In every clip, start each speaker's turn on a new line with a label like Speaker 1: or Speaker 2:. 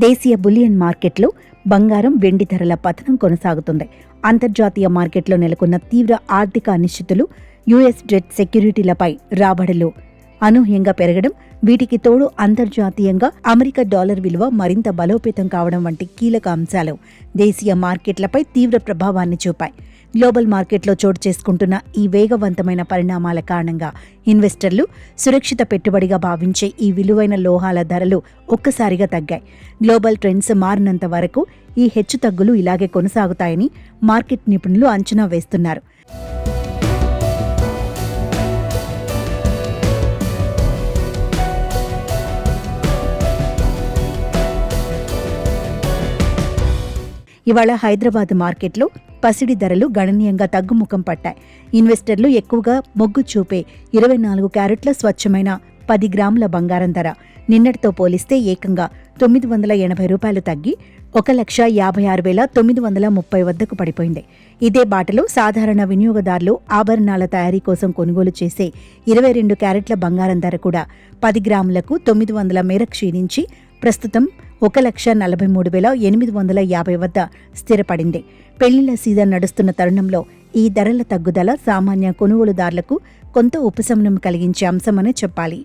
Speaker 1: దేశీయ బులియన్ మార్కెట్లో బంగారం, వెండి ధరల పతనం కొనసాగుతుంది. అంతర్జాతీయ మార్కెట్లో నెలకొన్న తీవ్ర ఆర్థిక అనిశ్చితులు, యుఎస్ డెట్ సెక్యూరిటీలపై రాబడులు అనూహ్యంగా పెరగడం, వీటికి తోడు అంతర్జాతీయంగా అమెరికా డాలర్ విలువ మరింత బలోపేతం కావడం వంటి కీలక అంశాలు దేశీయ మార్కెట్లపై తీవ్ర ప్రభావాన్ని చూపాయి. గ్లోబల్ మార్కెట్లో చోటు చేసుకుంటున్న ఈ వేగవంతమైన పరిణామాల కారణంగా ఇన్వెస్టర్లు సురక్షిత పెట్టుబడిగా భావించే ఈ విలువైన లోహాల ధరలు ఒక్కసారిగా తగ్గాయి. గ్లోబల్ ట్రెండ్స్ మారినంత వరకు ఈ హెచ్చుతగ్గులు ఇలాగే కొనసాగుతాయని మార్కెట్ నిపుణులు అంచనా వేస్తున్నారు. ఇవాళ హైదరాబాద్ మార్కెట్లో పసిడి ధరలు గణనీయంగా తగ్గుముఖం పట్టాయి. ఇన్వెస్టర్లు ఎక్కువగా మొగ్గు చూపే 24 క్యారెట్ల స్వచ్ఛమైన 10 గ్రాముల బంగారం ధర నిన్నటితో పోలిస్తే ఏకంగా ₹980 తగ్గి 1,56,930 వద్దకు పడిపోయింది. ఇదే బాటలో సాధారణ వినియోగదారులు ఆభరణాల తయారీ కోసం కొనుగోలు చేసే 22 క్యారెట్ల బంగారం ధర కూడా 10 గ్రాములకు 900 మేర క్షీణించి ప్రస్తుతం 1,43,850 వద్ద స్థిరపడింది. పెళ్లిళ్ల సీజన్ నడుస్తున్న తరుణంలో ఈ ధరల తగ్గుదల సామాన్య కొనుగోలుదారులకు కొంత ఉపశమనం కలిగించే అంశమనే చెప్పాలి.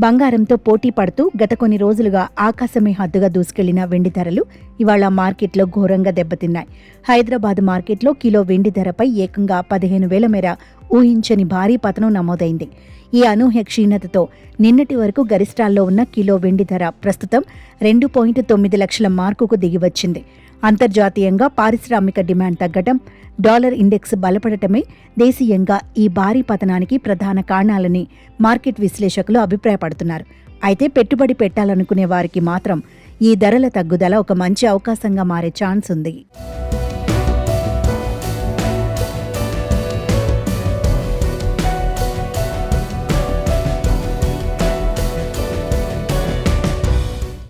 Speaker 1: బంగారంతో పోటీ పడుతూ గత కొన్ని రోజులుగా ఆకాశమే హద్దుగా దూసుకెళ్లిన వెండి ధరలు ఇవాళ మార్కెట్లో ఘోరంగా దెబ్బతిన్నాయి. హైదరాబాద్ మార్కెట్లో కిలో వెండి ధరపై ఏకంగా 15,000 మేర ఊహించని భారీ పతనం నమోదైంది. ఈ అనూహ్య క్షీణతతో నిన్నటి వరకు గరిష్టాల్లో ఉన్న కిలో వెండి ధర ప్రస్తుతం 2.9 లక్షల మార్కుకు దిగివచ్చింది. అంతర్జాతీయంగా పారిశ్రామిక డిమాండ్ తగ్గడం, డాలర్ ఇండెక్స్ బలపడటమే దేశీయంగా ఈ భారీ పతనానికి ప్రధాన కారణాలని మార్కెట్ విశ్లేషకులు అభిప్రాయపడుతున్నారు. అయితే పెట్టుబడి పెట్టాలనుకునే వారికి మాత్రం ఈ ధరల తగ్గుదల ఒక మంచి అవకాశంగా మారే ఛాన్స్ ఉంది.